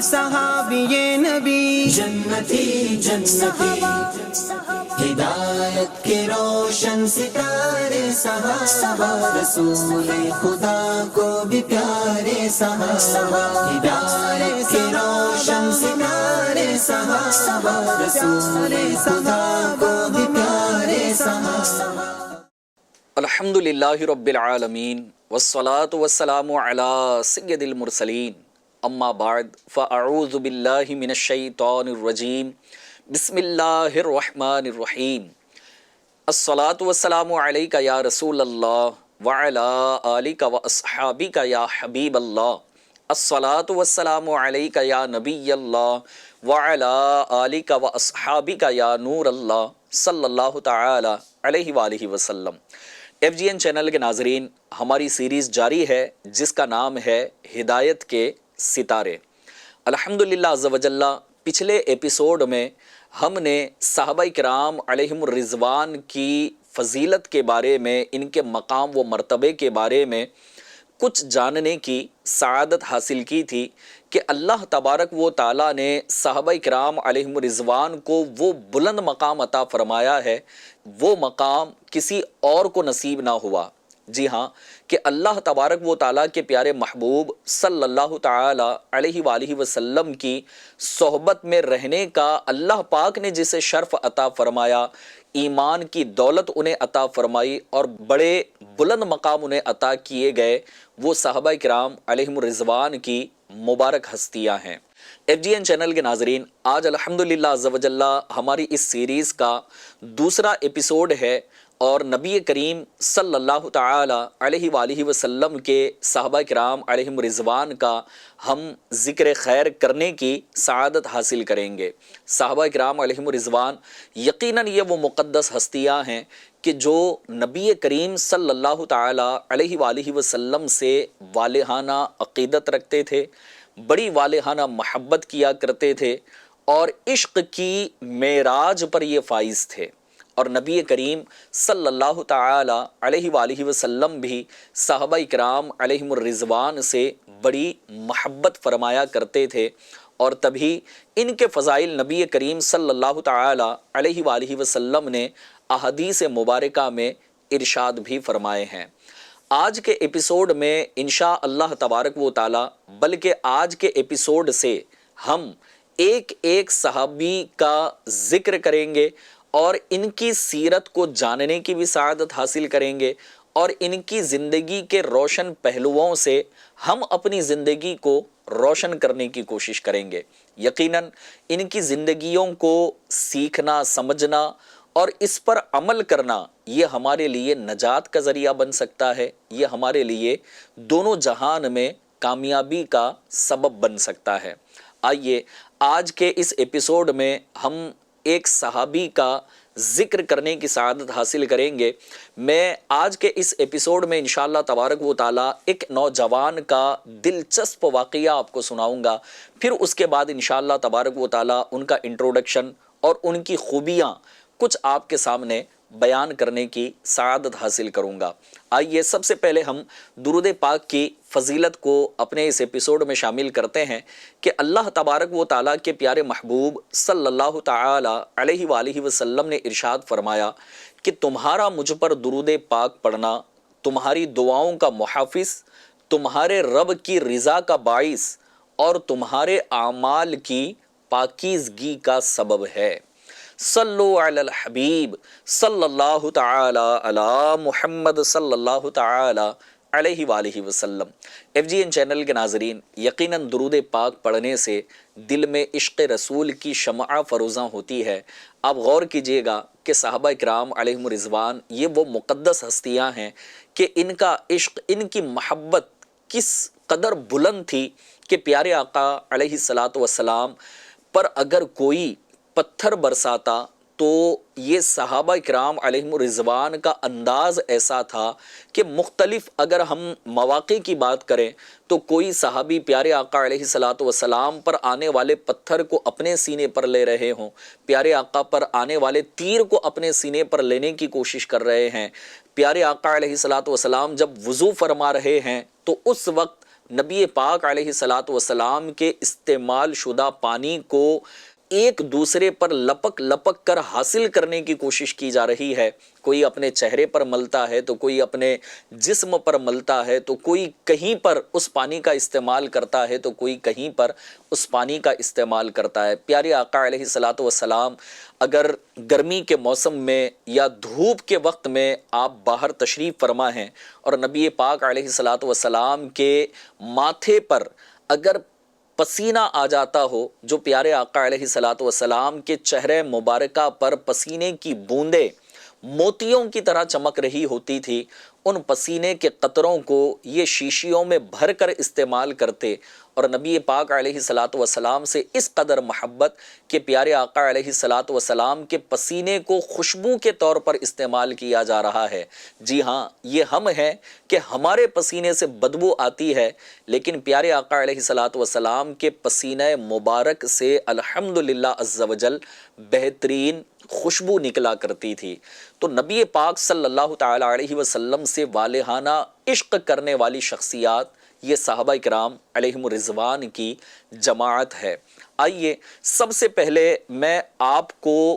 صحابی نبی جنتی جنتی ہدایت کے روشن ستارے صحابہ، رسول خدا کو بھی پیارے صحابہ، ہدایت کے روشن ستارے صحابہ، رسول خدا کو بھی پیارے صحابہ۔ الحمدللہ رب العالمین والصلاة والسلام علی سید المرسلین، اما بعد فاعوذ باللہ من الشیطان الرجیم، بسم اللہ الرحمن الرحیم۔ الصلاة والسلام علیک یا رسول اللہ وعلی آلک واصحابک یا حبیب اللہ، الصلاة والسلام علیک یا نبی اللہ وعلی آلک واصحابک یا نور اللہ صلی اللہ تعالی علیہ وآلہ وسلم۔ ایف جی این چینل کے ناظرین، ہماری سیریز جاری ہے جس کا نام ہے ہدایت کے ستارے۔ الحمدللہ عز و جل، پچھلے ایپیسوڈ میں ہم نے صحابہ کرام علیہم الرضوان کی فضیلت کے بارے میں، ان کے مقام و مرتبے کے بارے میں کچھ جاننے کی سعادت حاصل کی تھی کہ اللہ تبارک و تعالیٰ نے صحابہ کرام علیہم الرضوان کو وہ بلند مقام عطا فرمایا ہے، وہ مقام کسی اور کو نصیب نہ ہوا۔ جی ہاں، کہ اللہ تبارک و تعالیٰ کے پیارے محبوب صلی اللہ تعالی علیہ وآلہ وسلم کی صحبت میں رہنے کا اللہ پاک نے جسے شرف عطا فرمایا، ایمان کی دولت انہیں عطا فرمائی اور بڑے بلند مقام انہیں عطا کیے گئے، وہ صحابہ کرام علیہم الرضوان کی مبارک ہستیاں ہیں۔ ایف جی این چینل کے ناظرین، آج الحمدللہ عز و جل ہماری اس سیریز کا دوسرا ایپیسوڈ ہے اور نبی کریم صلی اللہ تعالی علیہ وآلہ وسلم کے صحابہ کرام علیہم الرضوان کا ہم ذکر خیر کرنے کی سعادت حاصل کریں گے۔ صحابہ کرام علیہم الرضوان یقیناً یہ وہ مقدس ہستیاں ہیں کہ جو نبی کریم صلی اللہ تعالی علیہ وآلہ وسلم سے والہانہ عقیدت رکھتے تھے، بڑی والہانہ محبت کیا کرتے تھے اور عشق کی معراج پر یہ فائز تھے، اور نبی کریم صلی اللہ تعالی علیہ وآلہ وسلم بھی صحابہ کرام علیہم الرضوان سے بڑی محبت فرمایا کرتے تھے، اور تبھی ان کے فضائل نبی کریم صلی اللہ تعالی علیہ وآلہ وسلم نے احادیث مبارکہ میں ارشاد بھی فرمائے ہیں۔ آج کے ایپیسوڈ میں انشاء اللہ تبارک و تعالی، بلکہ آج کے ایپیسوڈ سے ہم ایک ایک صحابی کا ذکر کریں گے اور ان کی سیرت کو جاننے کی بھی سعادت حاصل کریں گے، اور ان کی زندگی کے روشن پہلوؤں سے ہم اپنی زندگی کو روشن کرنے کی کوشش کریں گے۔ یقیناً ان کی زندگیوں کو سیکھنا، سمجھنا اور اس پر عمل کرنا، یہ ہمارے لیے نجات کا ذریعہ بن سکتا ہے، یہ ہمارے لیے دونوں جہان میں کامیابی کا سبب بن سکتا ہے۔ آئیے آج کے اس ایپیسوڈ میں ہم ایک صحابی کا ذکر کرنے کی سعادت حاصل کریں گے۔ میں آج کے اس ایپیسوڈ میں انشاءاللہ تبارک و تعالی ایک نوجوان کا دلچسپ واقعہ آپ کو سناؤں گا، پھر اس کے بعد انشاءاللہ تبارک و تعالی ان کا انٹروڈکشن اور ان کی خوبیاں کچھ آپ کے سامنے بیان کرنے کی سعادت حاصل کروں گا۔ آئیے سب سے پہلے ہم درود پاک کی فضیلت کو اپنے اس ایپیسوڈ میں شامل کرتے ہیں کہ اللہ تبارک و تعالیٰ کے پیارے محبوب صلی اللہ تعالی علیہ وآلہ وسلم نے ارشاد فرمایا کہ تمہارا مجھ پر درود پاک پڑھنا تمہاری دعاؤں کا محافظ، تمہارے رب کی رضا کا باعث اور تمہارے اعمال کی پاکیزگی کا سبب ہے۔ صلو علی الحبیب صلی اللہ تعالی علی محمد صلی اللہ تعالی علیہ وآلہ وسلم۔ ایف جی این چینل کے ناظرین، یقیناً درود پاک پڑھنے سے دل میں عشق رسول کی شمع فروزاں ہوتی ہے۔ آپ غور کیجئے گا کہ صحابہ کرام علیہم الرضوان یہ وہ مقدس ہستیاں ہیں کہ ان کا عشق، ان کی محبت کس قدر بلند تھی کہ پیارے آقا علیہ الصلاۃ والسلام پر اگر کوئی پتھر برساتا تو یہ صحابہ کرام علیہم الرضوان کا انداز ایسا تھا کہ مختلف، اگر ہم مواقع کی بات کریں تو کوئی صحابی پیارے آقا علیہ الصلاۃ والسلام پر آنے والے پتھر کو اپنے سینے پر لے رہے ہوں، پیارے آقا پر آنے والے تیر کو اپنے سینے پر لینے کی کوشش کر رہے ہیں، پیارے آقا علیہ الصلاۃ والسلام جب وضو فرما رہے ہیں تو اس وقت نبی پاک علیہ الصلاۃ والسلام کے استعمال شدہ پانی کو ایک دوسرے پر لپک لپک کر حاصل کرنے کی کوشش کی جا رہی ہے. کوئی اپنے چہرے پر ملتا ہے تو کوئی اپنے جسم پر ملتا ہے تو کوئی کہیں پر اس پانی کا استعمال کرتا ہے تو کوئی کہیں پر اس پانی کا استعمال کرتا ہے. پیارے آقا علیہ الصلاۃ والسلام اگر گرمی کے موسم میں یا دھوپ کے وقت میں آپ باہر تشریف فرما ہیں اور نبی پاک علیہ الصلاۃ والسلام کے ماتھے پر اگر پسینہ آ جاتا ہو، جو پیارے آقا علیہ الصلاۃ والسلام کے چہرے مبارکہ پر پسینے کی بوندیں موتیوں کی طرح چمک رہی ہوتی تھی، ان پسینے کے قطروں کو یہ شیشیوں میں بھر کر استعمال کرتے اور نبی پاک علیہ الصلاۃ والسلام سے اس قدر محبت کہ پیارے آقا علیہ الصلاۃ والسلام کے پسینے کو خوشبو کے طور پر استعمال کیا جا رہا ہے. جی ہاں، یہ ہم ہیں کہ ہمارے پسینے سے بدبو آتی ہے، لیکن پیارے آقا علیہ الصلاۃ والسلام کے پسینہ مبارک سے الحمدللہ عز وجل بہترین خوشبو نکلا کرتی تھی. تو نبی پاک صلی اللہ تعالی علیہ وسلم سے والہانہ عشق کرنے والی شخصیات یہ صحابہ کرام علیہم الرضوان کی جماعت ہے. آئیے سب سے پہلے میں آپ کو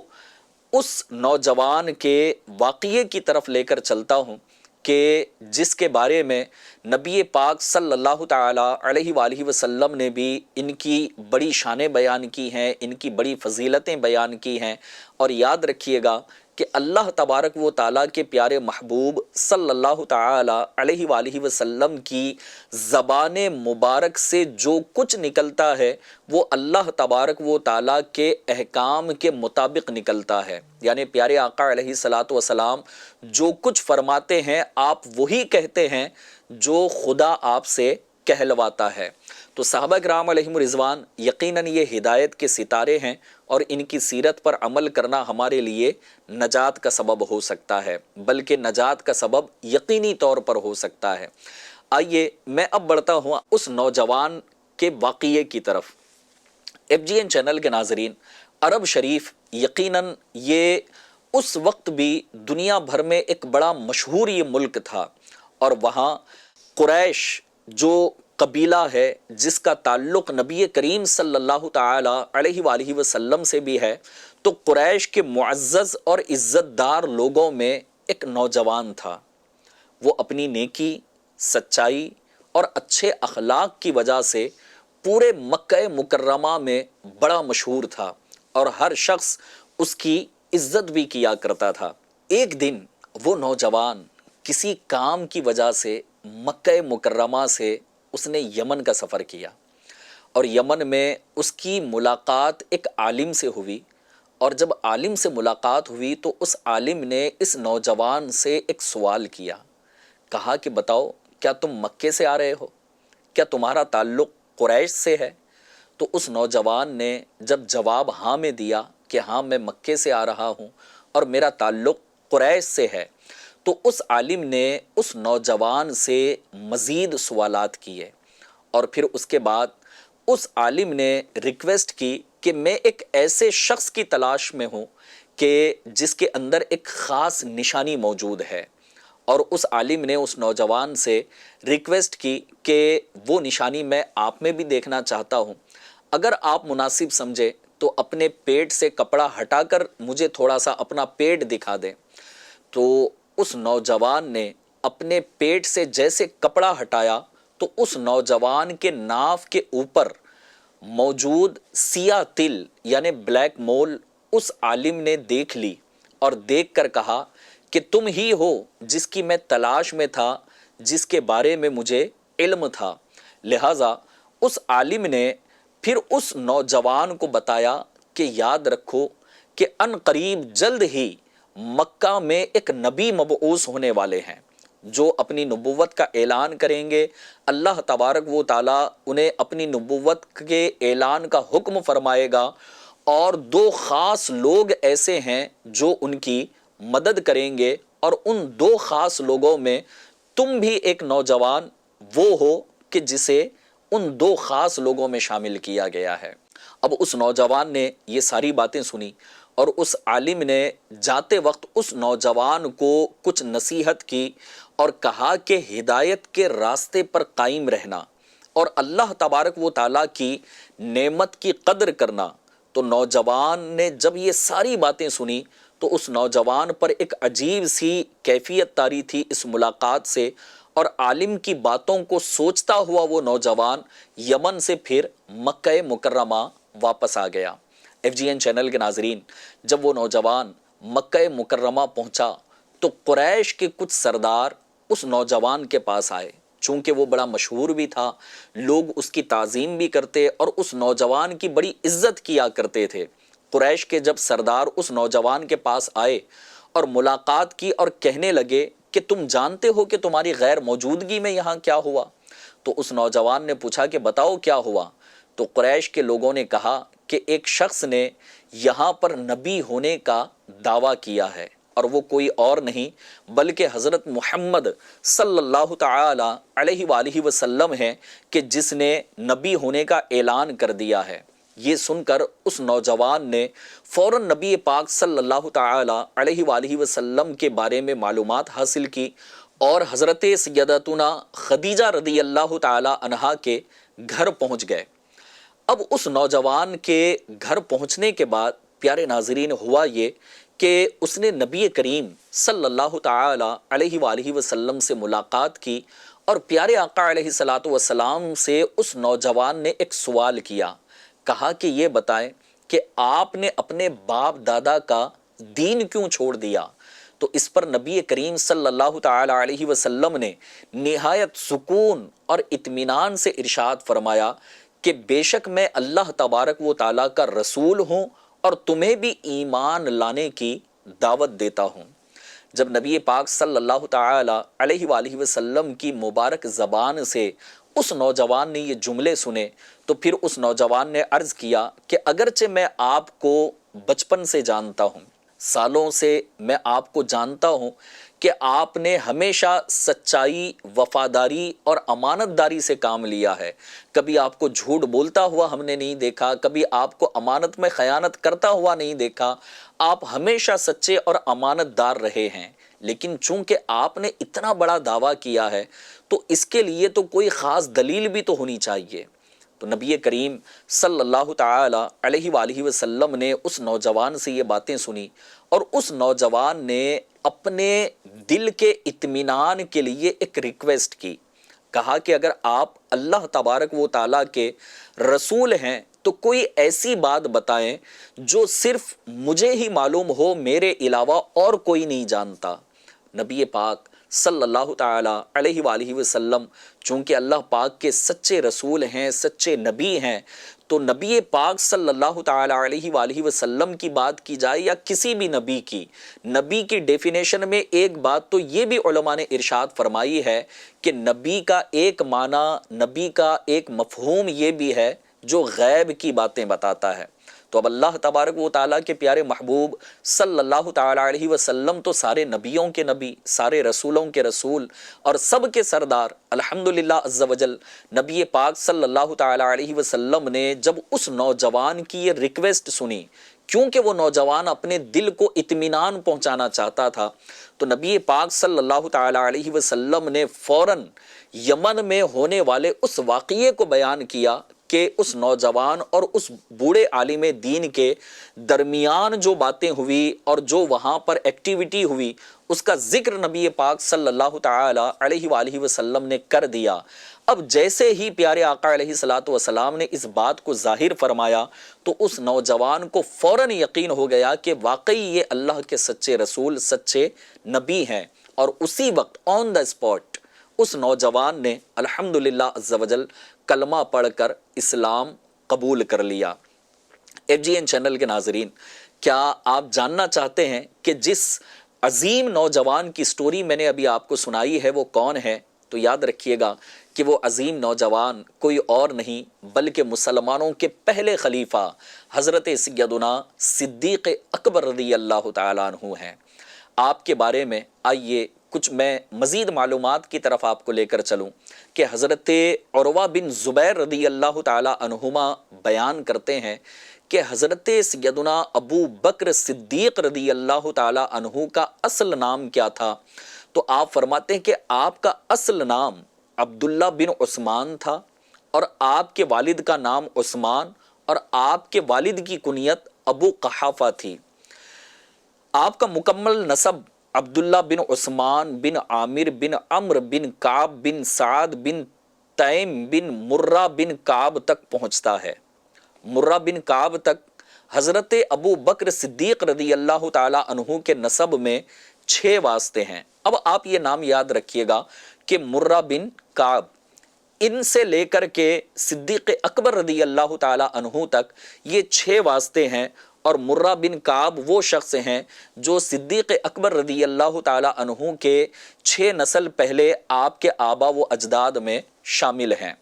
اس نوجوان کے واقعے کی طرف لے کر چلتا ہوں کہ جس کے بارے میں نبی پاک صلی اللہ تعالی علیہ وآلہ وسلم نے بھی ان کی بڑی شانیں بیان کی ہیں، ان کی بڑی فضیلتیں بیان کی ہیں. اور یاد رکھیے گا کہ اللہ تبارک و تعالیٰ کے پیارے محبوب صلی اللہ تعالی علیہ وآلہ وسلم کی زبان مبارک سے جو کچھ نکلتا ہے وہ اللہ تبارک و تعالیٰ کے احکام کے مطابق نکلتا ہے. یعنی پیارے آقا علیہ الصلاۃ والسلام جو کچھ فرماتے ہیں آپ وہی کہتے ہیں جو خدا آپ سے کہلواتا ہے. تو صحابہ کرام علیہم الرضوان یقیناً یہ ہدایت کے ستارے ہیں اور ان کی سیرت پر عمل کرنا ہمارے لیے نجات کا سبب ہو سکتا ہے، بلکہ نجات کا سبب یقینی طور پر ہو سکتا ہے. آئیے میں اب بڑھتا ہوں اس نوجوان کے واقعے کی طرف. FGN چینل کے ناظرین، عرب شریف یقیناً یہ اس وقت بھی دنیا بھر میں ایک بڑا مشہور یہ ملک تھا، اور وہاں قریش جو قبیلہ ہے جس کا تعلق نبی کریم صلی اللہ تعالی علیہ وآلہ وسلم سے بھی ہے، تو قریش کے معزز اور عزت دار لوگوں میں ایک نوجوان تھا. وہ اپنی نیکی، سچائی اور اچھے اخلاق کی وجہ سے پورے مکہ مکرمہ میں بڑا مشہور تھا اور ہر شخص اس کی عزت بھی کیا کرتا تھا. ایک دن وہ نوجوان کسی کام کی وجہ سے مکہ مکرمہ سے اس نے یمن کا سفر کیا، اور یمن میں اس کی ملاقات ایک عالم سے ہوئی. اور جب عالم سے ملاقات ہوئی تو اس عالم نے اس نوجوان سے ایک سوال کیا. کہا کہ بتاؤ، کیا تم مکے سے آ رہے ہو؟ کیا تمہارا تعلق قریش سے ہے؟ تو اس نوجوان نے جب جواب ہاں میں دیا کہ ہاں میں مکے سے آ رہا ہوں اور میرا تعلق قریش سے ہے، تو اس عالم نے اس نوجوان سے مزید سوالات کیے. اور پھر اس کے بعد اس عالم نے ریکویسٹ کی کہ میں ایک ایسے شخص کی تلاش میں ہوں کہ جس کے اندر ایک خاص نشانی موجود ہے. اور اس عالم نے اس نوجوان سے ریکویسٹ کی کہ وہ نشانی میں آپ میں بھی دیکھنا چاہتا ہوں، اگر آپ مناسب سمجھے تو اپنے پیٹ سے کپڑا ہٹا کر مجھے تھوڑا سا اپنا پیٹ دکھا دیں. تو اس نوجوان نے اپنے پیٹ سے جیسے کپڑا ہٹایا تو اس نوجوان کے ناف کے اوپر موجود سیاہ تل یعنی بلیک مول اس عالم نے دیکھ لی اور دیکھ کر کہا کہ تم ہی ہو جس کی میں تلاش میں تھا، جس کے بارے میں مجھے علم تھا. لہٰذا اس عالم نے پھر اس نوجوان کو بتایا کہ یاد رکھو کہ ان قریب جلد ہی مکہ میں ایک نبی مبعوث ہونے والے ہیں جو اپنی نبوت کا اعلان کریں گے. اللہ تبارک و تعالیٰ انہیں اپنی نبوت کے اعلان کا حکم فرمائے گا، اور دو خاص لوگ ایسے ہیں جو ان کی مدد کریں گے، اور ان دو خاص لوگوں میں تم بھی ایک نوجوان وہ ہو کہ جسے ان دو خاص لوگوں میں شامل کیا گیا ہے. اب اس نوجوان نے یہ ساری باتیں سنی اور اس عالم نے جاتے وقت اس نوجوان کو کچھ نصیحت کی اور کہا کہ ہدایت کے راستے پر قائم رہنا، اور اللہ تبارک و تعالیٰ کی نعمت کی قدر کرنا۔ تو نوجوان نے جب یہ ساری باتیں سنی تو اس نوجوان پر ایک عجیب سی کیفیت طاری تھی اس ملاقات سے، اور عالم کی باتوں کو سوچتا ہوا وہ نوجوان یمن سے پھر مکہ مکرمہ واپس آ گیا۔ FGN چینل کے ناظرین، جب وہ نوجوان مکہ مکرمہ پہنچا تو قریش کے کچھ سردار اس نوجوان کے پاس آئے۔ چونکہ وہ بڑا مشہور بھی تھا، لوگ اس کی تعظیم بھی کرتے اور اس نوجوان کی بڑی عزت کیا کرتے تھے۔ قریش کے جب سردار اس نوجوان کے پاس آئے اور ملاقات کی اور کہنے لگے کہ تم جانتے ہو کہ تمہاری غیر موجودگی میں یہاں کیا ہوا؟ تو اس نوجوان نے پوچھا کہ بتاؤ کیا ہوا؟ تو قریش کے لوگوں نے کہا کہ ایک شخص نے یہاں پر نبی ہونے کا دعویٰ کیا ہے، اور وہ کوئی اور نہیں بلکہ حضرت محمد صلی اللہ تعالی علیہ وآلہ وسلم ہے کہ جس نے نبی ہونے کا اعلان کر دیا ہے۔ یہ سن کر اس نوجوان نے فوراً نبی پاک صلی اللہ تعالی علیہ وآلہ وسلم کے بارے میں معلومات حاصل کی اور حضرت سیدتنا خدیجہ رضی اللہ تعالی عنہا کے گھر پہنچ گئے۔ اب اس نوجوان کے گھر پہنچنے کے بعد پیارے ناظرین ہوا یہ کہ اس نے نبی کریم صلی اللہ تعالی علیہ وآلہ وسلم سے ملاقات کی، اور پیارے آقا علیہ الصلاۃ والسلام سے اس نوجوان نے ایک سوال کیا، کہا کہ یہ بتائیں کہ آپ نے اپنے باپ دادا کا دین کیوں چھوڑ دیا؟ تو اس پر نبی کریم صلی اللہ تعالی علیہ وسلم نے نہایت سکون اور اطمینان سے ارشاد فرمایا کہ بے شک میں اللہ تبارک و تعالیٰ کا رسول ہوں اور تمہیں بھی ایمان لانے کی دعوت دیتا ہوں۔ جب نبی پاک صلی اللہ تعالی علیہ وآلہ وسلم کی مبارک زبان سے اس نوجوان نے یہ جملے سنے تو پھر اس نوجوان نے عرض کیا کہ اگرچہ میں آپ کو بچپن سے جانتا ہوں، سالوں سے میں آپ کو جانتا ہوں کہ آپ نے ہمیشہ سچائی، وفاداری اور امانت داری سے کام لیا ہے۔ کبھی آپ کو جھوٹ بولتا ہوا ہم نے نہیں دیکھا، کبھی آپ کو امانت میں خیانت کرتا ہوا نہیں دیکھا۔ آپ ہمیشہ سچے اور امانت دار رہے ہیں، لیکن چونکہ آپ نے اتنا بڑا دعویٰ کیا ہے تو اس کے لیے تو کوئی خاص دلیل بھی تو ہونی چاہیے۔ تو نبی کریم صلی اللہ تعالی علیہ وآلہ وسلم نے اس نوجوان سے یہ باتیں سنی، اور اس نوجوان نے اپنے دل کے اطمینان کے لیے ایک ریکویسٹ کی، کہا کہ اگر آپ اللہ تبارک و تعالیٰ کے رسول ہیں تو کوئی ایسی بات بتائیں جو صرف مجھے ہی معلوم ہو، میرے علاوہ اور کوئی نہیں جانتا۔ نبی پاک صلی اللہ تعالی علیہ وآلہ وسلم چونکہ اللہ پاک کے سچے رسول ہیں، سچے نبی ہیں، تو نبی پاک صلی اللہ تعالی علیہ وآلہ وسلم کی بات کی جائے یا کسی بھی نبی کی ڈیفینیشن میں ایک بات تو یہ بھی علماء نے ارشاد فرمائی ہے کہ نبی کا ایک معنی، نبی کا ایک مفہوم یہ بھی ہے جو غیب کی باتیں بتاتا ہے۔ تو اب اللہ تبارک و تعالیٰ کے پیارے محبوب صلی اللہ تعالی علیہ وسلم تو سارے نبیوں کے نبی، سارے رسولوں کے رسول اور سب کے سردار، الحمدللہ عز و جل نبی پاک صلی اللہ تعالی علیہ وسلم نے جب اس نوجوان کی یہ ریکویسٹ سنی، کیونکہ وہ نوجوان اپنے دل کو اطمینان پہنچانا چاہتا تھا، تو نبی پاک صلی اللہ تعالی علیہ وسلم نے فوراً یمن میں ہونے والے اس واقعے کو بیان کیا کہ اس نوجوان اور اس بوڑھے عالم دین کے درمیان جو باتیں ہوئی اور جو وہاں پر ایکٹیویٹی ہوئی اس کا ذکر نبی پاک صلی اللہ تعالی علیہ وآلہ وسلم نے کر دیا۔ اب جیسے ہی پیارے آقا علیہ الصلاۃ والسلام نے اس بات کو ظاہر فرمایا تو اس نوجوان کو فوراً یقین ہو گیا کہ واقعی یہ اللہ کے سچے رسول، سچے نبی ہیں، اور اسی وقت آن دا اسپاٹ اس نوجوان نے الحمدللہ عز و جل کلمہ پڑھ کر اسلام قبول کر لیا۔ FGN چینل کے ناظرین، کیا آپ جاننا چاہتے ہیں کہ جس عظیم نوجوان کی سٹوری میں نے ابھی آپ کو سنائی ہے وہ کون ہے؟ تو یاد رکھیے گا کہ وہ عظیم نوجوان کوئی اور نہیں بلکہ مسلمانوں کے پہلے خلیفہ حضرت سیدنا صدیق اکبر رضی اللہ تعالیٰ عنہ ہیں۔ آپ کے بارے میں آئیے کچھ میں مزید معلومات کی طرف آپ کو لے کر چلوں کہ حضرت عروہ بن زبیر رضی اللہ تعالیٰ عنہما بیان کرتے ہیں کہ حضرت سیدنا ابو بکر صدیق رضی اللہ تعالیٰ عنہ کا اصل نام کیا تھا؟ تو آپ فرماتے ہیں کہ آپ کا اصل نام عبداللہ بن عثمان تھا، اور آپ کے والد کا نام عثمان اور آپ کے والد کی کنیت ابو قحافہ تھی۔ آپ کا مکمل نسب عبداللہ بن عثمان بن عامر بن عمرو بن کعب بن سعد بن تیم بن مرہ بن کعب تک پہنچتا ہے۔ مرہ بن کعب تک حضرت ابو بکر صدیق رضی اللہ تعالی عنہ کے نسب میں 6 واسطے ہیں۔ اب آپ یہ نام یاد رکھیے گا کہ مرہ بن کعب ان سے لے کر کے صدیق اکبر رضی اللہ تعالی عنہ تک یہ 6 واسطے ہیں، اور مرہ بن کعب وہ شخص ہیں جو صدیق اکبر رضی اللہ تعالی عنہ کے 6 نسل پہلے آپ کے آبا و اجداد میں شامل ہیں۔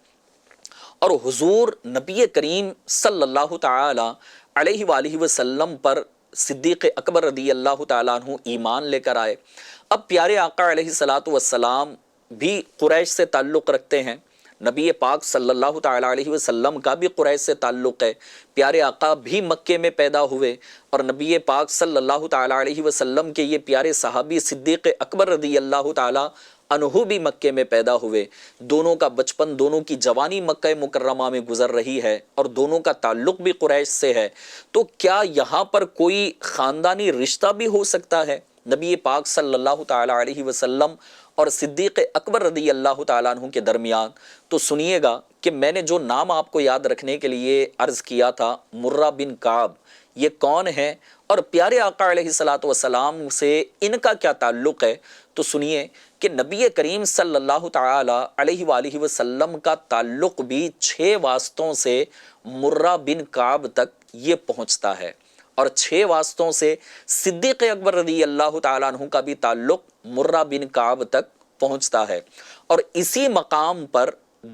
اور حضور نبی کریم صلی اللہ تعالی علیہ وآلہ وسلم پر صدیق اکبر رضی اللہ تعالیٰ عنہ ایمان لے کر آئے۔ اب پیارے آقا علیہ الصلوۃ والسلام بھی قریش سے تعلق رکھتے ہیں، نبی پاک صلی اللہ تعالیٰ علیہ وسلم کا بھی قریش سے تعلق ہے، پیارے آقا بھی مکے میں پیدا ہوئے، اور نبی پاک صلی اللہ تعالیٰ علیہ وسلم کے یہ پیارے صحابی صدیق اکبر رضی اللہ تعالیٰ عنہ بھی مکے میں پیدا ہوئے۔ دونوں کا بچپن، دونوں کی جوانی مکہ مکرمہ میں گزر رہی ہے، اور دونوں کا تعلق بھی قریش سے ہے۔ تو کیا یہاں پر کوئی خاندانی رشتہ بھی ہو سکتا ہے نبی پاک صلی اللہ تعالیٰ علیہ وسلم اور صدیق اکبر رضی اللہ تعالیٰ عنہ کے درمیان؟ تو سنیے گا کہ میں نے جو نام آپ کو یاد رکھنے کے لیے عرض کیا تھا، مرہ بن کعب، یہ کون ہے اور پیارے آقا علیہ الصلوۃ والسلام سے ان کا کیا تعلق ہے؟ تو سنیے کہ نبی کریم صلی اللہ تعالی علیہ وآلہ وسلم کا تعلق بھی 6 واسطوں سے مرہ بن کعب تک یہ پہنچتا ہے، اور 6 واسطوں سے صدیق اکبر رضی اللہ تعالیٰ عنہ کا بھی تعلق مرہ بن کعب تک پہنچتا ہے، اور اسی مقام پر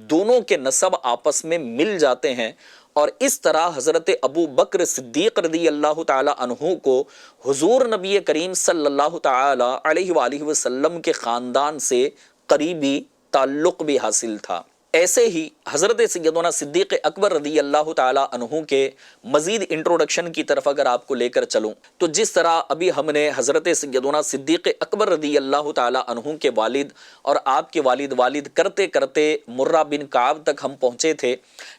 دونوں کے نسب آپس میں مل جاتے ہیں، اور اس طرح حضرت ابو بکر صدیق رضی اللہ تعالی عنہ کو حضور نبی کریم صلی اللہ تعالی علیہ وآلہ وسلم کے خاندان سے قریبی تعلق بھی حاصل تھا۔ ایسے ہی حضرت سیدنا صدیق اکبر رضی اللہ تعالی عنہ کے مزید انٹروڈکشن کی طرف اگر آپ کو لے کر چلوں، تو جس طرح ابھی ہم نے حضرت سیدنا صدیق اکبر رضی اللہ تعالی عنہ کے والد اور آپ کے والد کرتے کرتے مرہ بن کعب تک ہم پہنچے تھے،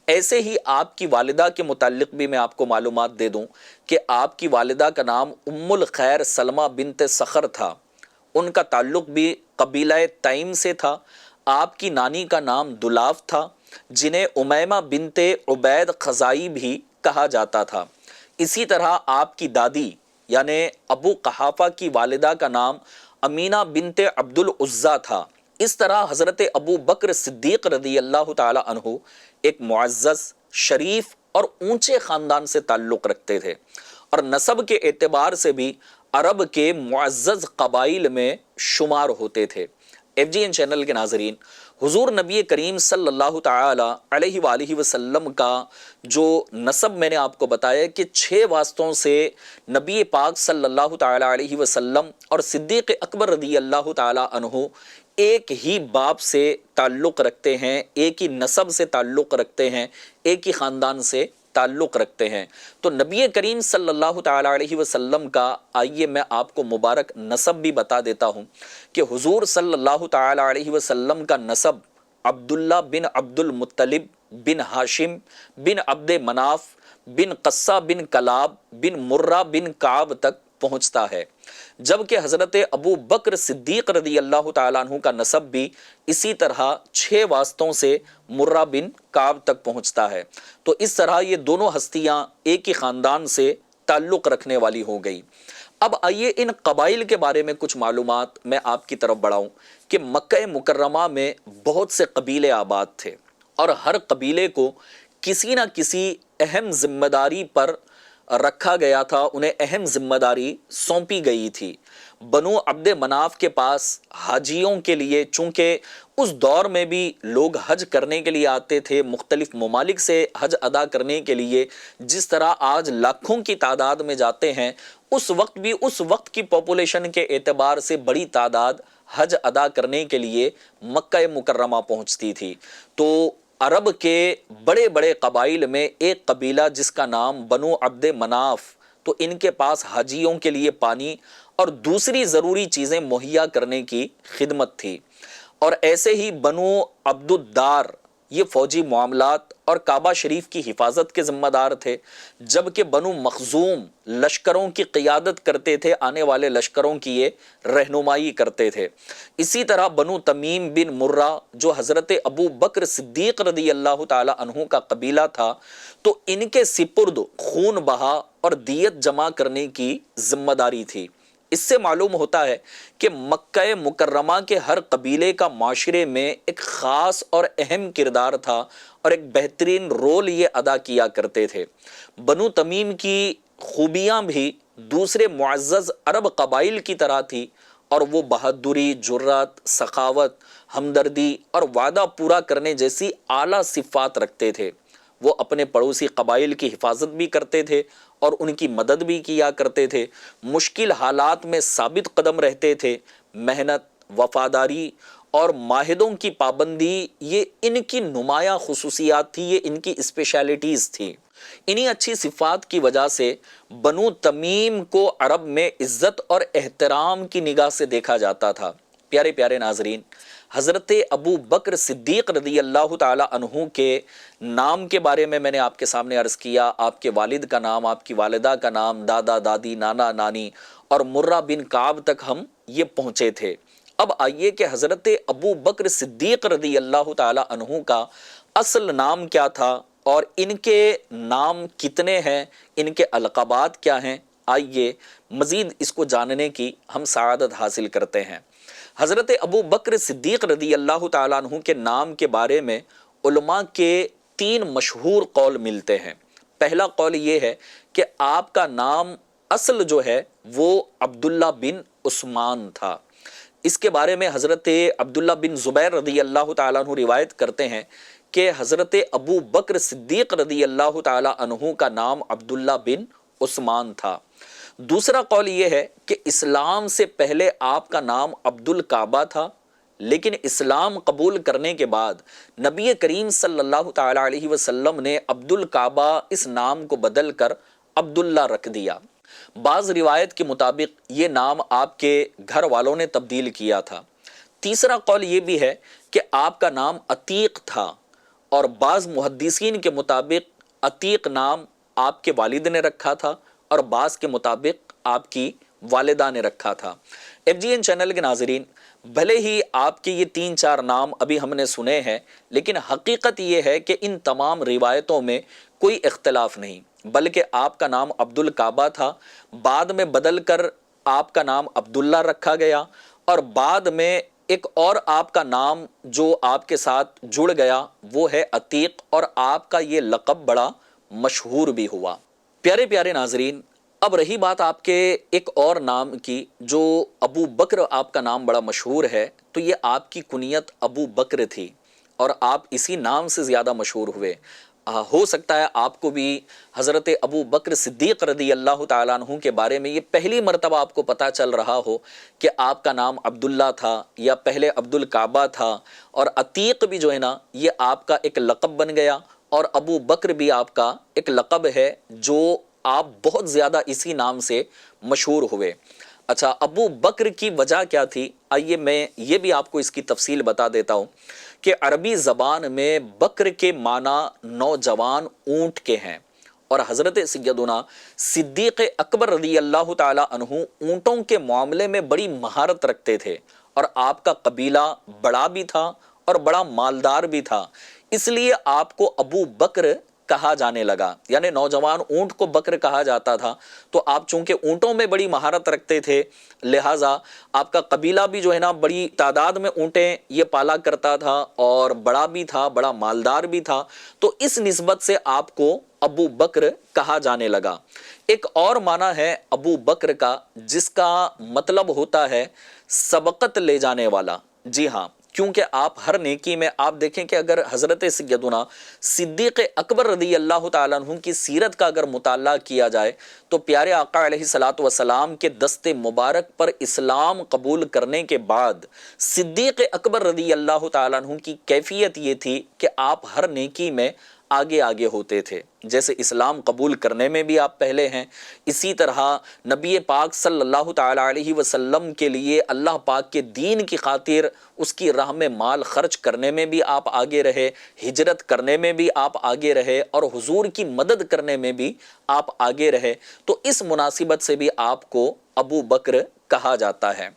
ایسے ہی آپ کی والدہ کے متعلق بھی میں آپ کو معلومات دے دوں کہ آپ کی والدہ کا نام ام الخیر سلمہ بنت صخر تھا، ان کا تعلق بھی قبیلہ تیم سے تھا۔ آپ کی نانی کا نام دلاف تھا، جنہیں امیمہ بنت عبید خزائی بھی کہا جاتا تھا۔ اسی طرح آپ کی دادی یعنی ابو قحافہ کی والدہ کا نام امینہ بنت عبد العزیٰ تھا۔ اس طرح حضرت ابو بکر صدیق رضی اللہ تعالی عنہ ایک معزز، شریف اور اونچے خاندان سے تعلق رکھتے تھے، اور نسب کے اعتبار سے بھی عرب کے معزز قبائل میں شمار ہوتے تھے۔ ایف جی این چینل کے ناظرین، حضور نبی کریم صلی اللہ تعالی علیہ وآلہ وسلم کا جو نسب میں نے آپ کو بتایا کہ 6 واسطوں سے نبی پاک صلی اللہ تعالی علیہ وسلم اور صدیق اکبر رضی اللہ تعالی عنہ ایک ہی باپ سے تعلق رکھتے ہیں، ایک ہی نسب سے تعلق رکھتے ہیں، ایک ہی خاندان سے تعلق رکھتے ہیں۔ تو نبی کریم صلی اللہ تعالی علیہ وسلم کا آئیے میں آپ کو مبارک نسب بھی بتا دیتا ہوں کہ حضور صلی اللہ تعالی علیہ وسلم کا نسب عبداللہ بن عبد المطلب بن ہاشم بن عبد مناف بن قصہ بن کلاب بن مرہ بن کعب تک پہنچتا ہے، جبکہ حضرت ابو بکر صدیق رضی اللہ تعالیٰ عنہ کا نسب بھی اسی طرح 6 واسطوں سے مرہ بن کعب تک پہنچتا ہے۔ تو اس طرح یہ دونوں ہستیاں ایک ہی خاندان سے تعلق رکھنے والی ہو گئی۔ اب آئیے ان قبائل کے بارے میں کچھ معلومات میں آپ کی طرف بڑھاؤں کہ مکہ مکرمہ میں بہت سے قبیلے آباد تھے، اور ہر قبیلے کو کسی نہ کسی اہم ذمہ داری پر رکھا گیا تھا، انہیں اہم ذمہ داری سونپی گئی تھی۔ بنو عبد مناف کے پاس حاجیوں کے لیے، چونکہ اس دور میں بھی لوگ حج کرنے کے لیے آتے تھے، مختلف ممالک سے حج ادا کرنے کے لیے، جس طرح آج لاکھوں کی تعداد میں جاتے ہیں، اس وقت بھی اس وقت کی پاپولیشن کے اعتبار سے بڑی تعداد حج ادا کرنے کے لیے مکہ مکرمہ پہنچتی تھی۔ تو عرب کے بڑے بڑے قبائل میں ایک قبیلہ جس کا نام بنو عبد مناف، تو ان کے پاس حاجیوں کے لیے پانی اور دوسری ضروری چیزیں مہیا کرنے کی خدمت تھی۔ اور ایسے ہی بنو عبد الدار یہ فوجی معاملات اور کعبہ شریف کی حفاظت کے ذمہ دار تھے، جبکہ بنو مخزوم لشکروں کی قیادت کرتے تھے، آنے والے لشکروں کی یہ رہنمائی کرتے تھے۔ اسی طرح بنو تمیم بن مرہ جو حضرت ابو بکر صدیق رضی اللہ تعالی عنہ کا قبیلہ تھا، تو ان کے سپرد خون بہا اور دیت جمع کرنے کی ذمہ داری تھی۔ اس سے معلوم ہوتا ہے کہ مکہ مکرمہ کے ہر قبیلے کا معاشرے میں ایک خاص اور اہم کردار تھا اور ایک بہترین رول یہ ادا کیا کرتے تھے۔ بنو تمیم کی خوبیاں بھی دوسرے معزز عرب قبائل کی طرح تھی، اور وہ بہادری، جرات، سخاوت، ہمدردی اور وعدہ پورا کرنے جیسی اعلیٰ صفات رکھتے تھے۔ وہ اپنے پڑوسی قبائل کی حفاظت بھی کرتے تھے اور ان کی مدد بھی کیا کرتے تھے، مشکل حالات میں ثابت قدم رہتے تھے۔ محنت، وفاداری اور معاہدوں کی پابندی یہ ان کی نمایاں خصوصیات تھی، یہ ان کی اسپیشلٹیز تھی۔ انہی اچھی صفات کی وجہ سے بنو تمیم کو عرب میں عزت اور احترام کی نگاہ سے دیکھا جاتا تھا۔ پیارے پیارے ناظرین، حضرت ابو بکر صدیق رضی اللہ تعالی عنہ کے نام کے بارے میں نے آپ کے سامنے عرض کیا۔ آپ کے والد کا نام، آپ کی والدہ کا نام، دادا دادی، نانا نانی اور مرہ بن کعب تک ہم یہ پہنچے تھے۔ اب آئیے کہ حضرت ابو بکر صدیق رضی اللہ تعالی عنہ کا اصل نام کیا تھا اور ان کے نام کتنے ہیں، ان کے القابات کیا ہیں، آئیے مزید اس کو جاننے کی ہم سعادت حاصل کرتے ہیں۔ حضرت ابو بکر صدیق رضی اللہ تعالیٰ عنہ کے نام کے بارے میں علماء کے 3 مشہور قول ملتے ہیں۔ پہلا قول یہ ہے کہ آپ کا نام اصل جو ہے وہ عبداللہ بن عثمان تھا۔ اس کے بارے میں حضرت عبداللہ بن زبیر رضی اللہ تعالیٰ عنہ روایت کرتے ہیں کہ حضرت ابو بکر صدیق رضی اللہ تعالیٰ عنہ کا نام عبداللہ بن عثمان تھا۔ دوسرا قول یہ ہے کہ اسلام سے پہلے آپ کا نام عبد الکعبہ تھا، لیکن اسلام قبول کرنے کے بعد نبی کریم صلی اللہ تعالی علیہ وسلم نے عبد الکعبہ اس نام کو بدل کر عبداللہ رکھ دیا۔ بعض روایت کے مطابق یہ نام آپ کے گھر والوں نے تبدیل کیا تھا۔ تیسرا قول یہ بھی ہے کہ آپ کا نام عتیق تھا، اور بعض محدثین کے مطابق عتیق نام آپ کے والد نے رکھا تھا اور بعض کے مطابق آپ کی والدہ نے رکھا تھا۔ FGN چینل کے ناظرین، بھلے ہی آپ کے یہ 3-4 نام ابھی ہم نے سنے ہیں، لیکن حقیقت یہ ہے کہ ان تمام روایتوں میں کوئی اختلاف نہیں، بلکہ آپ کا نام عبد الکعبہ تھا، بعد میں بدل کر آپ کا نام عبداللہ رکھا گیا، اور بعد میں ایک اور آپ کا نام جو آپ کے ساتھ جڑ گیا وہ ہے عتیق، اور آپ کا یہ لقب بڑا مشہور بھی ہوا۔ پیارے پیارے ناظرین، اب رہی بات آپ کے ایک اور نام کی، جو ابو بکر آپ کا نام بڑا مشہور ہے، تو یہ آپ کی کنیت ابو بکر تھی اور آپ اسی نام سے زیادہ مشہور ہوئے۔ ہو سکتا ہے آپ کو بھی حضرت ابو بکر صدیق رضی اللہ تعالیٰ عنہ کے بارے میں یہ پہلی مرتبہ آپ کو پتہ چل رہا ہو کہ آپ کا نام عبداللہ تھا یا پہلے عبد الکعبہ تھا، اور عتیق بھی جو ہے نا یہ آپ کا ایک لقب بن گیا، اور ابو بکر بھی آپ کا ایک لقب ہے جو آپ بہت زیادہ اسی نام سے مشہور ہوئے۔ اچھا، ابو بکر کی وجہ کیا تھی؟ آئیے میں یہ بھی آپ کو اس کی تفصیل بتا دیتا ہوں کہ عربی زبان میں بکر کے معنی نوجوان اونٹ کے ہیں، اور حضرت سیدنا صدیق اکبر رضی اللہ تعالی عنہ اونٹوں کے معاملے میں بڑی مہارت رکھتے تھے، اور آپ کا قبیلہ بڑا بھی تھا اور بڑا مالدار بھی تھا، اس لیے آپ کو ابو بکر کہا جانے لگا، یعنی نوجوان اونٹ کو بکر کہا جاتا تھا۔ تو آپ چونکہ اونٹوں میں بڑی مہارت رکھتے تھے، لہٰذا آپ کا قبیلہ بھی جو ہے نا بڑی تعداد میں اونٹیں یہ پالا کرتا تھا اور بڑا بھی تھا، بڑا مالدار بھی تھا، تو اس نسبت سے آپ کو ابو بکر کہا جانے لگا۔ ایک اور معنی ہے ابو بکر کا، جس کا مطلب ہوتا ہے سبقت لے جانے والا۔ جی ہاں، کیونکہ آپ ہر نیکی میں آپ دیکھیں کہ اگر حضرت سیدنا صدیق اکبر رضی اللہ تعالیٰ عنہ کی سیرت کا اگر مطالعہ کیا جائے تو پیارے آقا علیہ الصلوۃ والسلام کے دست مبارک پر اسلام قبول کرنے کے بعد صدیق اکبر رضی اللہ تعالیٰ عنہ کی کیفیت یہ تھی کہ آپ ہر نیکی میں آگے آگے ہوتے تھے. جیسے اسلام قبول کرنے میں بھی آپ پہلے ہیں، اسی طرح نبی پاک صلی اللہ تعالی علیہ وسلم کے لیے اللہ پاک کے دین کی خاطر اس کی راہ میں مال خرچ کرنے میں بھی آپ آگے رہے، ہجرت کرنے میں بھی آپ آگے رہے، اور حضور کی مدد کرنے میں بھی آپ آگے رہے. تو اس مناسبت سے بھی آپ کو ابو بکر کہا جاتا ہے.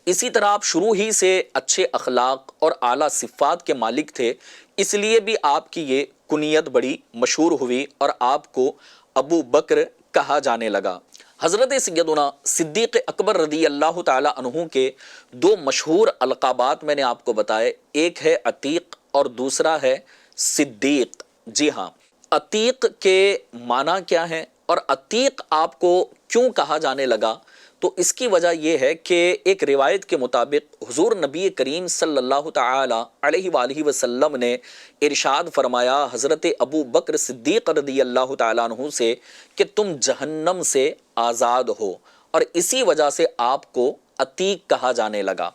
اسی طرح آپ شروع ہی سے اچھے اخلاق اور اعلیٰ صفات کے مالک تھے، اس لیے بھی آپ کی یہ کنیت بڑی مشہور ہوئی اور آپ کو ابو بکر کہا جانے لگا. حضرت سیدنا صدیق اکبر رضی اللہ تعالی عنہ کے دو مشہور القابات میں نے آپ کو بتائے، ایک ہے عتیق اور دوسرا ہے صدیق. جی ہاں، عتیق کے معنی کیا ہے اور عتیق آپ کو کیوں کہا جانے لگا؟ تو اس کی وجہ یہ ہے کہ ایک روایت کے مطابق حضور نبی کریم صلی اللہ تعالی علیہ وآلہ وسلم نے ارشاد فرمایا حضرت ابو بکر صدیق رضی اللہ تعالیٰ عنہ سے کہ تم جہنم سے آزاد ہو، اور اسی وجہ سے آپ کو عتیق کہا جانے لگا.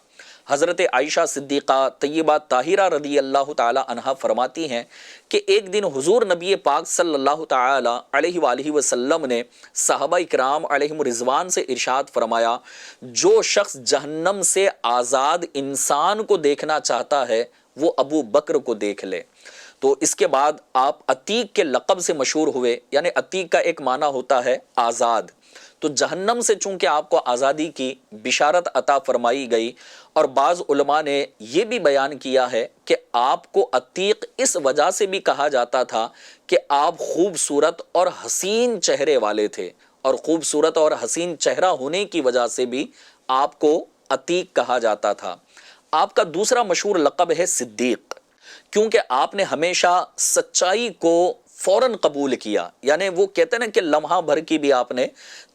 حضرت عائشہ صدیقہ طیبہ طاہرہ رضی اللہ تعالی عنہا فرماتی ہیں کہ ایک دن حضور نبی پاک صلی اللہ تعالی علیہ وآلہ وسلم نے صحابہ اکرام علیہم رضوان سے ارشاد فرمایا، جو شخص جہنم سے آزاد انسان کو دیکھنا چاہتا ہے وہ ابو بکر کو دیکھ لے. تو اس کے بعد آپ عتیق کے لقب سے مشہور ہوئے، یعنی عتیق کا ایک معنی ہوتا ہے آزاد. تو جہنم سے چونکہ آپ کو آزادی کی بشارت عطا فرمائی گئی، اور بعض علماء نے یہ بھی بیان کیا ہے کہ آپ کو عتیق اس وجہ سے بھی کہا جاتا تھا کہ آپ خوبصورت اور حسین چہرے والے تھے، اور خوبصورت اور حسین چہرہ ہونے کی وجہ سے بھی آپ کو عتیق کہا جاتا تھا. آپ کا دوسرا مشہور لقب ہے صدیق، کیونکہ آپ نے ہمیشہ سچائی کو فوراً قبول کیا، یعنی وہ کہتے ہیں کہ لمحہ بھر کی بھی آپ نے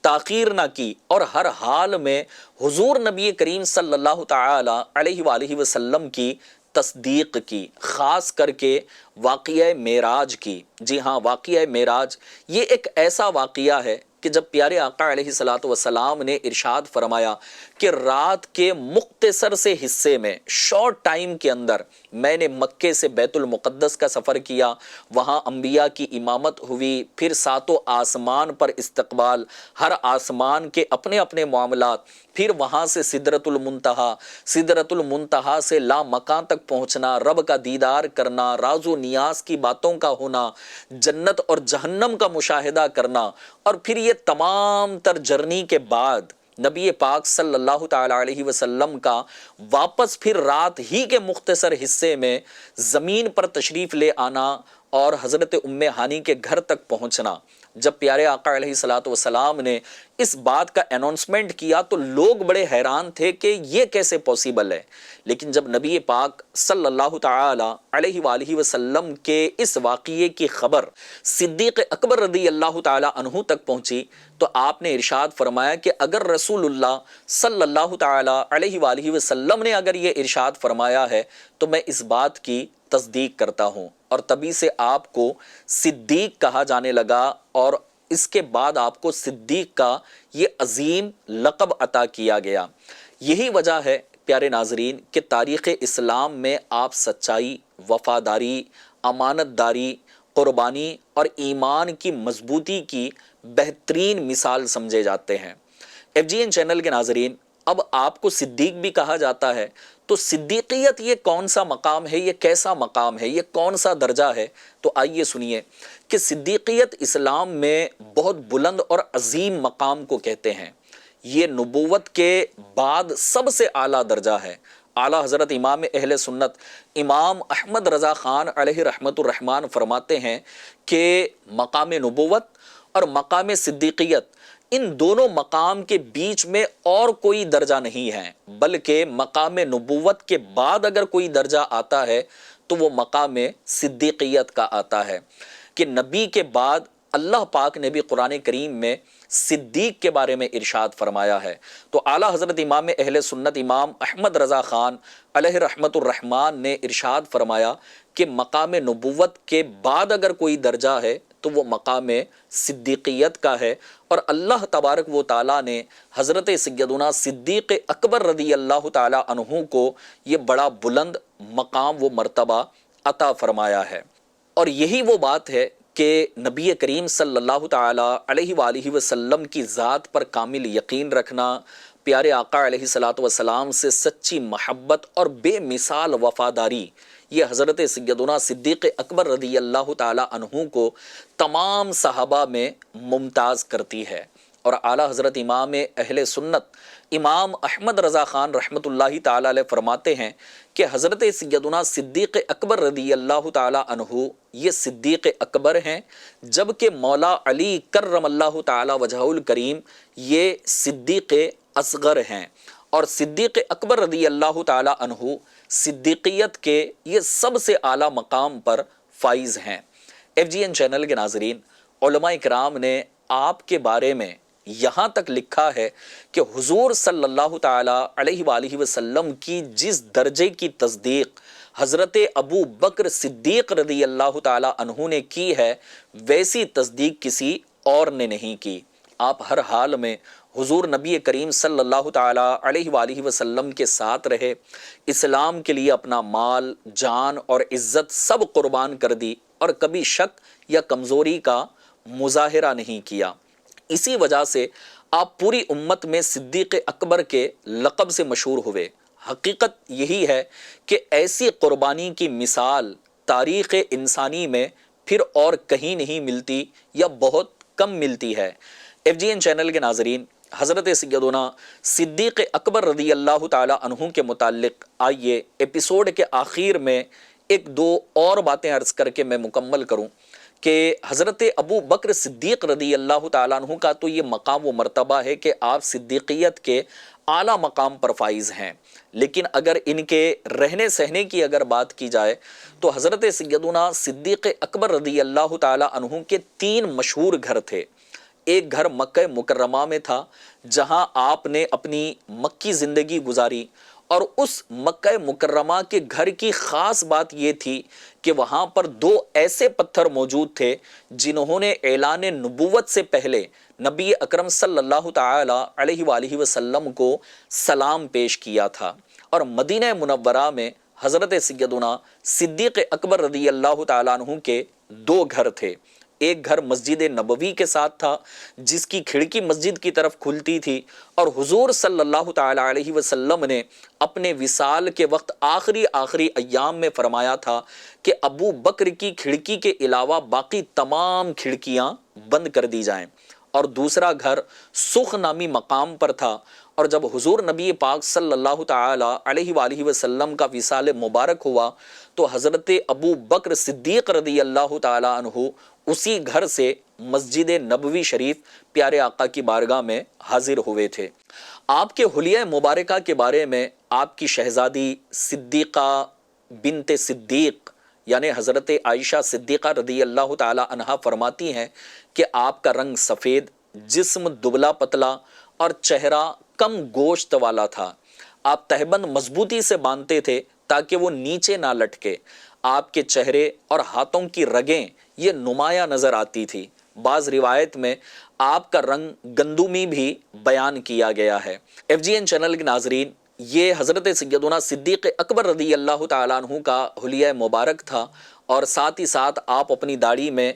تاخیر نہ کی، اور ہر حال میں حضور نبی کریم صلی اللہ تعالی علیہ وآلہ وسلم کی تصدیق کی، خاص کر کے واقعہ معراج کی. جی ہاں، واقعہ معراج یہ ایک ایسا واقعہ ہے کہ جب پیارے آقا علیہ الصلوۃ والسلام نے ارشاد فرمایا کہ رات کے مختصر سے حصے میں، شارٹ ٹائم کے اندر میں نے مکے سے بیت المقدس کا سفر کیا، وہاں انبیاء کی امامت ہوئی، پھر ساتوں آسمان پر استقبال، ہر آسمان کے اپنے اپنے معاملات، پھر وہاں سے سدرۃ المنتہا سے لا مکان تک پہنچنا، رب کا دیدار کرنا، راز و نیاز کی باتوں کا ہونا، جنت اور جہنم کا مشاہدہ کرنا، اور پھر یہ تمام تر جرنی کے بعد نبی پاک صلی اللہ تعالی علیہ وسلم کا واپس پھر رات ہی کے مختصر حصے میں زمین پر تشریف لے آنا اور حضرت ام ہانی کے گھر تک پہنچنا. جب پیارے آقا علیہ الصلوۃ والسلام نے اس بات کا اناؤنسمنٹ کیا تو لوگ بڑے حیران تھے کہ یہ کیسے پاسبل ہے، لیکن جب نبی پاک صلی اللہ تعالی علیہ وآلہ وسلم کے اس واقعے کی خبر صدیق اکبر رضی اللہ تعالی عنہ تک پہنچی تو آپ نے ارشاد فرمایا کہ اگر رسول اللہ صلی اللہ تعالی علیہ وآلہ وسلم نے اگر یہ ارشاد فرمایا ہے تو میں اس بات کی تصدیق کرتا ہوں، اور تبھی سے آپ کو صدیق کہا جانے لگا، اور اس کے بعد آپ کو صدیق کا یہ عظیم لقب عطا کیا گیا. یہی وجہ ہے پیارے ناظرین کہ تاریخ اسلام میں آپ سچائی، وفاداری، امانت داری، قربانی اور ایمان کی مضبوطی کی بہترین مثال سمجھے جاتے ہیں. FGN چینل کے ناظرین، اب آپ کو صدیق بھی کہا جاتا ہے، تو صدیقیت یہ کون سا مقام ہے، یہ کیسا مقام ہے، یہ کون سا درجہ ہے؟ تو آئیے سنیے کہ صدیقیت اسلام میں بہت بلند اور عظیم مقام کو کہتے ہیں. یہ نبوت کے بعد سب سے اعلیٰ درجہ ہے. اعلیٰ حضرت امام اہل سنت امام احمد رضا خان علیہ رحمت الرحمن فرماتے ہیں کہ مقام نبوت اور مقام صدیقیت، ان دونوں مقام کے بیچ میں اور کوئی درجہ نہیں ہے، بلکہ مقام نبوت کے بعد اگر کوئی درجہ آتا ہے تو وہ مقام صدیقیت کا آتا ہے کہ نبی کے بعد اللہ پاک نے بھی قرآن کریم میں صدیق کے بارے میں ارشاد فرمایا ہے. تو اعلیٰ حضرت امام اہل سنت امام احمد رضا خان علیہ رحمت الرحمن نے ارشاد فرمایا کہ مقام نبوت کے بعد اگر کوئی درجہ ہے تو وہ مقام صدیقیت کا ہے، اور اللہ تبارک و تعالیٰ نے حضرت سیدنا صدیق اکبر رضی اللہ تعالیٰ عنہ کو یہ بڑا بلند مقام و مرتبہ عطا فرمایا ہے. اور یہی وہ بات ہے کہ نبی کریم صلی اللہ تعالیٰ علیہ وآلہ وسلم کی ذات پر کامل یقین رکھنا، پیارے آقا علیہ الصلاۃ والسلام سے سچی محبت اور بے مثال وفاداری، یہ حضرت سیدنا صدیق اکبر رضی اللہ تعالیٰ عنہ کو تمام صحابہ میں ممتاز کرتی ہے۔ اور اعلیٰ حضرت امام اہل سنت امام احمد رضا خان رحمۃ اللہ تعالیٰ علیہ فرماتے ہیں کہ حضرت سیدنا صدیق اکبر رضی اللہ تعالیٰ عنہ یہ صدیق اکبر ہیں، جبکہ مولا علی کرم اللہ تعالیٰ وجہہ الکریم یہ صدیق اصغر ہیں، اور صدیق اکبر رضی اللہ تعالیٰ عنہ صدیقیت کے یہ سب سے اعلیٰ مقام پر فائز ہیں۔ FGN چینل کے ناظرین، علماء کرام نے آپ کے بارے میں یہاں تک لکھا ہے کہ حضور صلی اللہ تعالیٰ علیہ وآلہ وسلم کی جس درجے کی تصدیق حضرت ابو بکر صدیق رضی اللہ تعالیٰ عنہ نے کی ہے، ویسی تصدیق کسی اور نے نہیں کی۔ آپ ہر حال میں حضور نبی کریم صلی اللہ تعالیٰ علیہ وآلہ وسلم کے ساتھ رہے، اسلام کے لیے اپنا مال، جان اور عزت سب قربان کر دی، اور کبھی شک یا کمزوری کا مظاہرہ نہیں کیا۔ اسی وجہ سے آپ پوری امت میں صدیق اکبر کے لقب سے مشہور ہوئے۔ حقیقت یہی ہے کہ ایسی قربانی کی مثال تاریخ انسانی میں پھر اور کہیں نہیں ملتی یا بہت کم ملتی ہے۔ FGN چینل کے ناظرین، حضرت سیدنا صدیق اکبر رضی اللہ تعالیٰ عنہ کے متعلق آئیے ایپیسوڈ کے آخر میں ایک دو اور باتیں عرض کر کے میں مکمل کروں کہ حضرت ابو بکر صدیق رضی اللہ تعالیٰ عنہ کا تو یہ مقام و مرتبہ ہے کہ آپ صدیقیت کے اعلیٰ مقام پر فائز ہیں، لیکن اگر ان کے رہنے سہنے کی اگر بات کی جائے تو حضرت سیدنا صدیق اکبر رضی اللہ تعالیٰ عنہ کے 3 مشہور گھر تھے۔ ایک گھر مکہ مکرمہ میں تھا، جہاں آپ نے اپنی مکی زندگی گزاری، اور اس مکہ مکرمہ کے گھر کی خاص بات یہ تھی کہ وہاں پر 2 ایسے پتھر موجود تھے جنہوں نے اعلان نبوت سے پہلے نبی اکرم صلی اللہ تعالی علیہ وآلہ وسلم کو سلام پیش کیا تھا۔ اور مدینہ منورہ میں حضرت سیدنا صدیق اکبر رضی اللہ تعالیٰ عنہ کے 2 گھر تھے۔ ایک گھر مسجد نبوی کے ساتھ تھا، جس کی کھڑکی مسجد کی طرف کھلتی تھی، اور حضور صلی اللہ تعالی علیہ وسلم نے اپنے وصال کے وقت آخری ایام میں فرمایا تھا کہ ابو بکر کی کھڑکی کے علاوہ باقی تمام کھڑکیاں بند کر دی جائیں۔ اور دوسرا گھر سخ نامی مقام پر تھا، اور جب حضور نبی پاک صلی اللہ تعالی علیہ وآلہ وسلم کا وصال مبارک ہوا تو حضرت ابو بکر صدیق رضی اللہ تعالی عنہ اسی گھر سے مسجد نبوی شریف پیارے آقا کی بارگاہ میں حاضر ہوئے تھے۔ آپ کے حلیہ مبارکہ کے بارے میں آپ کی شہزادی صدیقہ بنت صدیق یعنی حضرت عائشہ صدیقہ رضی اللہ تعالی عنہا فرماتی ہیں کہ آپ کا رنگ سفید، جسم دبلا پتلا اور چہرہ کم گوشت والا تھا۔ آپ تہبند مضبوطی سے باندھتے تھے تاکہ وہ نیچے نہ لٹکے۔ آپ کے چہرے اور ہاتھوں کی رگیں یہ نمایاں نظر آتی تھی۔ بعض روایت میں آپ کا رنگ گندمی بھی بیان کیا گیا ہے۔ FGN چینل کے ناظرین، یہ حضرت سیدنا صدیق اکبر رضی اللہ تعالیٰ عنہ کا حلیہ مبارک تھا، اور ساتھ ہی ساتھ آپ اپنی داڑھی میں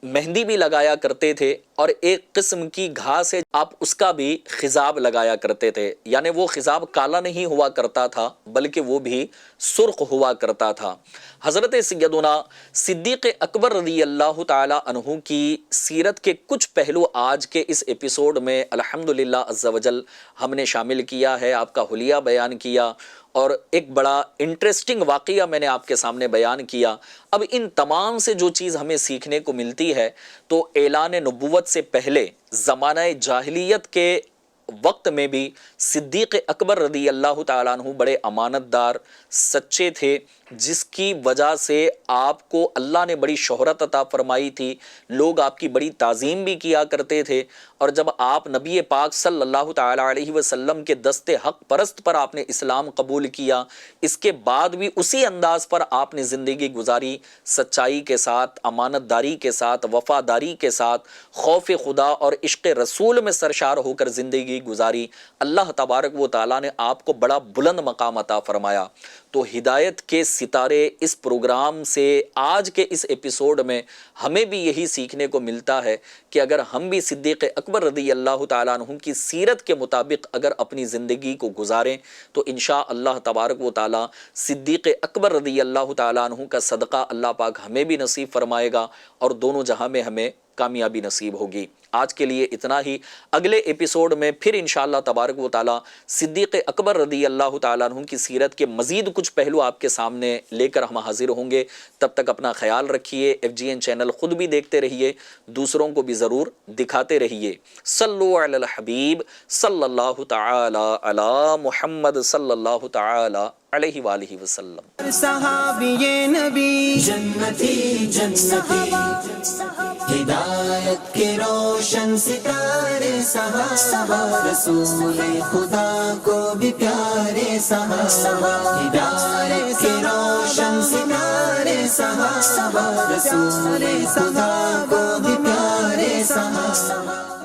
مہندی بھی لگایا کرتے تھے، اور ایک قسم کی گھاس ہے آپ اس کا بھی خضاب لگایا کرتے تھے، یعنی وہ خضاب کالا نہیں ہوا کرتا تھا بلکہ وہ بھی سرخ ہوا کرتا تھا۔ حضرت سیدنا صدیق اکبر رضی اللہ تعالی عنہ کی سیرت کے کچھ پہلو آج کے اس ایپیسوڈ میں الحمدللہ عز و جل ہم نے شامل کیا ہے، آپ کا حلیہ بیان کیا، اور ایک بڑا انٹرسٹنگ واقعہ میں نے آپ کے سامنے بیان کیا۔ اب ان تمام سے جو چیز ہمیں سیکھنے کو ملتی ہے تو اعلان نبوت سے پہلے زمانہ جاہلیت کے وقت میں بھی صدیق اکبر رضی اللہ تعالیٰ عنہ بڑے امانت دار سچے تھے، جس کی وجہ سے آپ کو اللہ نے بڑی شہرت عطا فرمائی تھی، لوگ آپ کی بڑی تعظیم بھی کیا کرتے تھے۔ اور جب آپ نبی پاک صلی اللہ تعالی علیہ وسلم کے دست حق پرست پر آپ نے اسلام قبول کیا، اس کے بعد بھی اسی انداز پر آپ نے زندگی گزاری، سچائی کے ساتھ، امانت داری کے ساتھ، وفاداری کے ساتھ، خوف خدا اور عشق رسول میں سرشار ہو کر زندگی گزاری۔ اللہ تبارک و تعالیٰ نے آپ کو بڑا بلند مقام عطا فرمایا۔ تو ہدایت کے ستارے اس پروگرام سے آج کے اس ایپیسوڈ میں ہمیں بھی یہی سیکھنے کو ملتا ہے کہ اگر ہم بھی صدیق اکبر رضی اللہ تعالیٰ عنہ کی سیرت کے مطابق اگر اپنی زندگی کو گزاریں تو انشاءاللہ تبارک و تعالیٰ صدیق اکبر رضی اللہ تعالیٰ عنہ کا صدقہ اللہ پاک ہمیں بھی نصیب فرمائے گا اور دونوں جہاں میں ہمیں کامیابی نصیب ہوگی۔ آج کے لیے اتنا ہی، اگلے ایپیسوڈ میں پھر انشاءاللہ تبارک و تعالیٰ صدیق اکبر رضی اللہ تعالیٰ عنہ کی سیرت کے مزید کچھ پہلو آپ کے سامنے لے کر ہم حاضر ہوں گے۔ تب تک اپنا خیال رکھیے، FGN چینل خود بھی دیکھتے رہیے، دوسروں کو بھی ضرور دکھاتے رہیے۔ صلو علی الحبیب صلی اللہ تعالی علی محمد صلی اللہ تعالی علیہ وآلہ وسلم۔ صحابی نبی جنتی جنتی، ہدایت کے روشن ستارے صحابہ، رسول خدا کو بھی پیارے صحابہ، ہدایت کے روشن ستارے صحابہ، رسول خدا کو بھی پیارے صحابہ۔